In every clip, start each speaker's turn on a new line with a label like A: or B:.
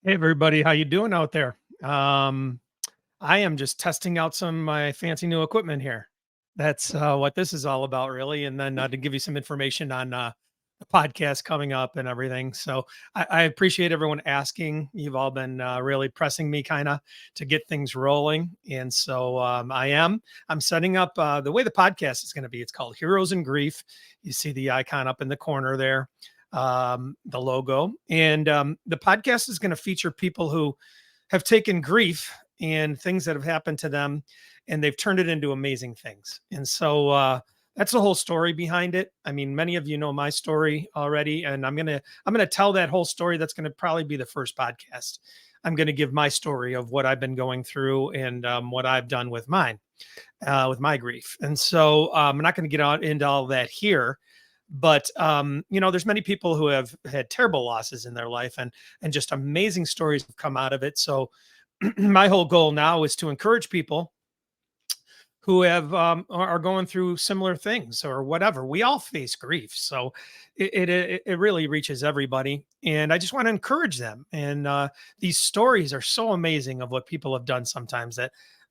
A: Hey everybody, how you doing out there? Um, I am just testing out some of my fancy new equipment here. That's what this is all about, really. And then to give you some information on the podcast coming up and everything. So I appreciate everyone asking. You've all been really pressing me kind of to get things rolling, and so I'm setting up the way the podcast is going to be. It's called Heroes in Grief. You see the icon up in the corner there, the logo, and the podcast is going to feature people who have taken grief and things that have happened to them and they've turned it into amazing things. And so that's the whole story behind it. I mean, many of you know my story already, and I'm gonna tell that whole story. That's gonna probably be the first podcast. I'm gonna give my story of what I've been going through and what I've done with my grief. And so I'm not going to get out into all that here, but there's many people who have had terrible losses in their life, and just amazing stories have come out of it. So my whole goal now is to encourage people who have are going through similar things or whatever. We all face grief, so it really reaches everybody, and I just want to encourage them. And these stories are so amazing of what people have done sometimes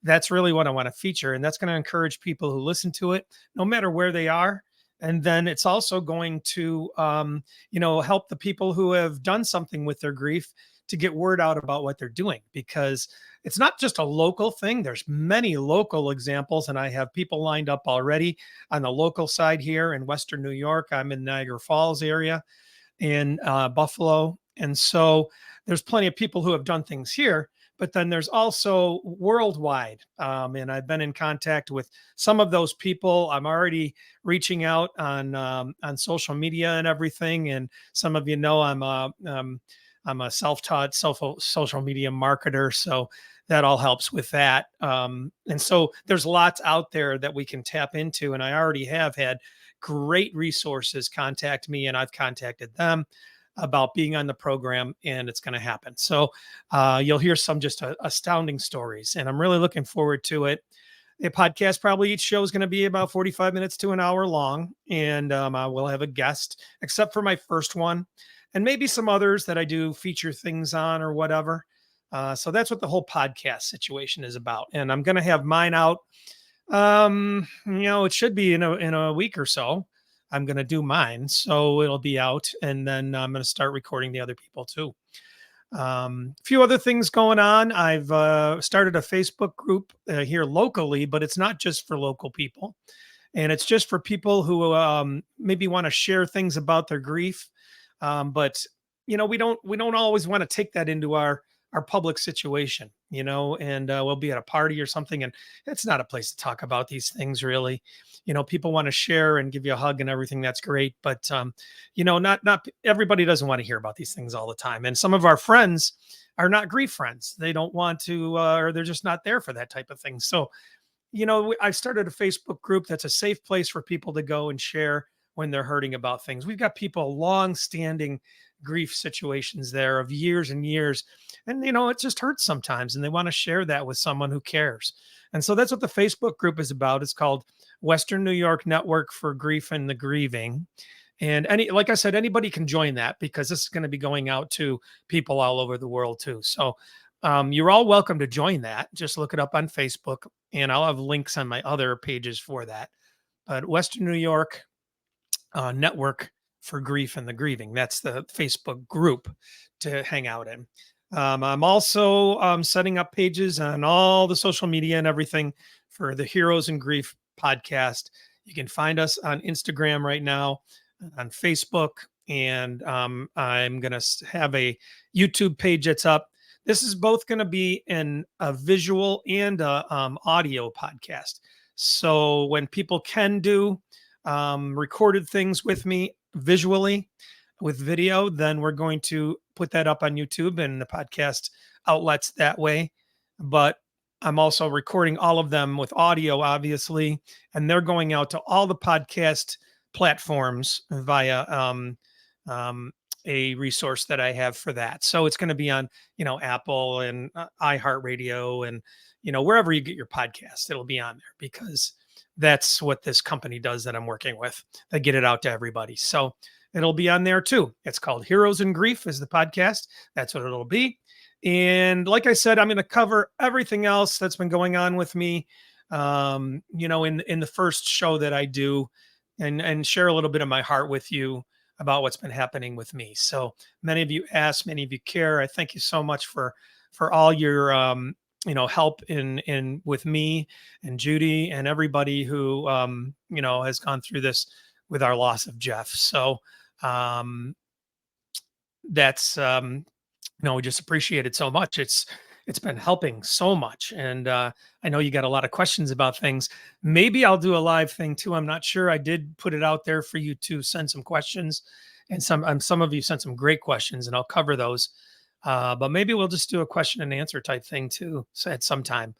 A: that's really what I want to feature, and that's going to encourage people who listen to it, no matter where they are. And then it's also going to help the people who have done something with their grief to get word out about what they're doing, because it's not just a local thing. There's many local examples, and I have people lined up already on the local side here in Western New York. I'm in Niagara Falls area, in Buffalo, and so there's plenty of people who have done things here. But then there's also worldwide, and I've been in contact with some of those people. I'm already reaching out on social media and everything. And some of you know I'm a self-taught social media marketer, so that all helps with that. And so there's lots out there that we can tap into, and I already have had great resources contact me, and I've contacted them about being on the program, and it's going to happen. So you'll hear some just astounding stories, and I'm really looking forward to it. The podcast, probably each show is going to be about 45 minutes to an hour long, and I will have a guest, except for my first one, and maybe some others that I do feature things on or whatever. So that's what the whole podcast situation is about, and I'm going to have mine out. It should be in a week or so. I'm going to do mine, so it'll be out, and then I'm going to start recording the other people too. A few other things going on. I've started a Facebook group here locally, but it's not just for local people, and it's just for people who maybe want to share things about their grief. But we don't always want to take that into our public situation, and we'll be at a party or something, and it's not a place to talk about these things really. People want to share and give you a hug and everything. That's great, but not everybody doesn't want to hear about these things all the time. And some of our friends are not grief friends. They don't want to, or they're just not there for that type of thing. So I've started a Facebook group that's a safe place for people to go and share when they're hurting about things. We've got people long standing grief situations there of years and years. And, it just hurts sometimes, and they want to share that with someone who cares. And so that's what the Facebook group is about. It's called Western New York Network for Grief and the Grieving. And like I said, anybody can join that, because this is going to be going out to people all over the world too. So you're all welcome to join that. Just look it up on Facebook, and I'll have links on my other pages for that. But Western New York Network for Grief and the Grieving, that's the Facebook group to hang out in. I'm also setting up pages on all the social media and everything for the Heroes in Grief podcast. You can find us on Instagram right now, on Facebook, and I'm going to have a YouTube page that's up. This is both going to be a visual and a audio podcast. So when people can do recorded things with me visually with video, then we're going to put that up on YouTube and the podcast outlets that way. But I'm also recording all of them with audio, obviously, and they're going out to all the podcast platforms via a resource that I have for that. So it's going to be on, Apple and iHeartRadio and, wherever you get your podcast, it'll be on there, because that's what this company does that I'm working with. They get it out to everybody. So it'll be on there too. It's called Heroes in Grief is the podcast. That's what it'll be. And like I said, I'm going to cover everything else that's been going on with me, in the first show that I do, and share a little bit of my heart with you about what's been happening with me. So many of you ask, many of you care. I thank you so much for all your help in with me and Judy and everybody who has gone through this with our loss of Jeff. So um that's we just appreciate it so much. It's been helping so much. And I know you got a lot of questions about things. Maybe I'll do a live thing too. I'm not sure. I did put it out there for you to send some questions, and some of you sent some great questions, and I'll cover those. But maybe we'll just do a question and answer type thing too, at some time.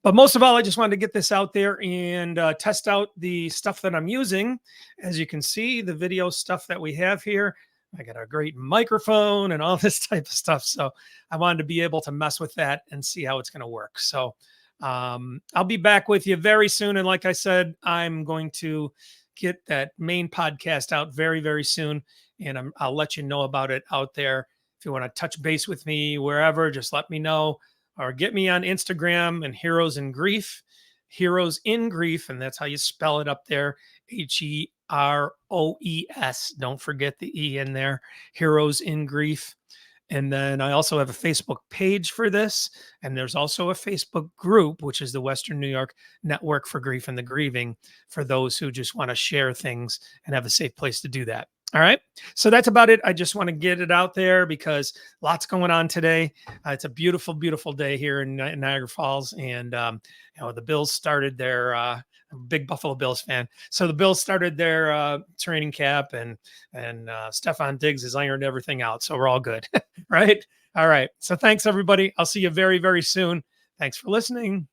A: But most of all, I just wanted to get this out there and test out the stuff that I'm using. As you can see, the video stuff that we have here, I got a great microphone and all this type of stuff. So I wanted to be able to mess with that and see how it's going to work. So I'll be back with you very soon. And like I said, I'm going to get that main podcast out very, very soon. And I'll let you know about it out there. If you want to touch base with me wherever, just let me know, or get me on Instagram and Heroes in Grief, Heroes in Grief. And that's how you spell it up there. HEROES. Don't forget the E in there. Heroes in Grief. And then I also have a Facebook page for this. And there's also a Facebook group, which is the Western New York Network for Grief and the Grieving, for those who just want to share things and have a safe place to do that. All right. So that's about it. I just want to get it out there because lots going on today. It's a beautiful, beautiful day here in Niagara Falls. And, the Bills started their, I'm a big Buffalo Bills fan. So the Bills started their training camp, and Stephon Diggs has ironed everything out. So we're all good. Right. All right. So thanks, everybody. I'll see you very, very soon. Thanks for listening.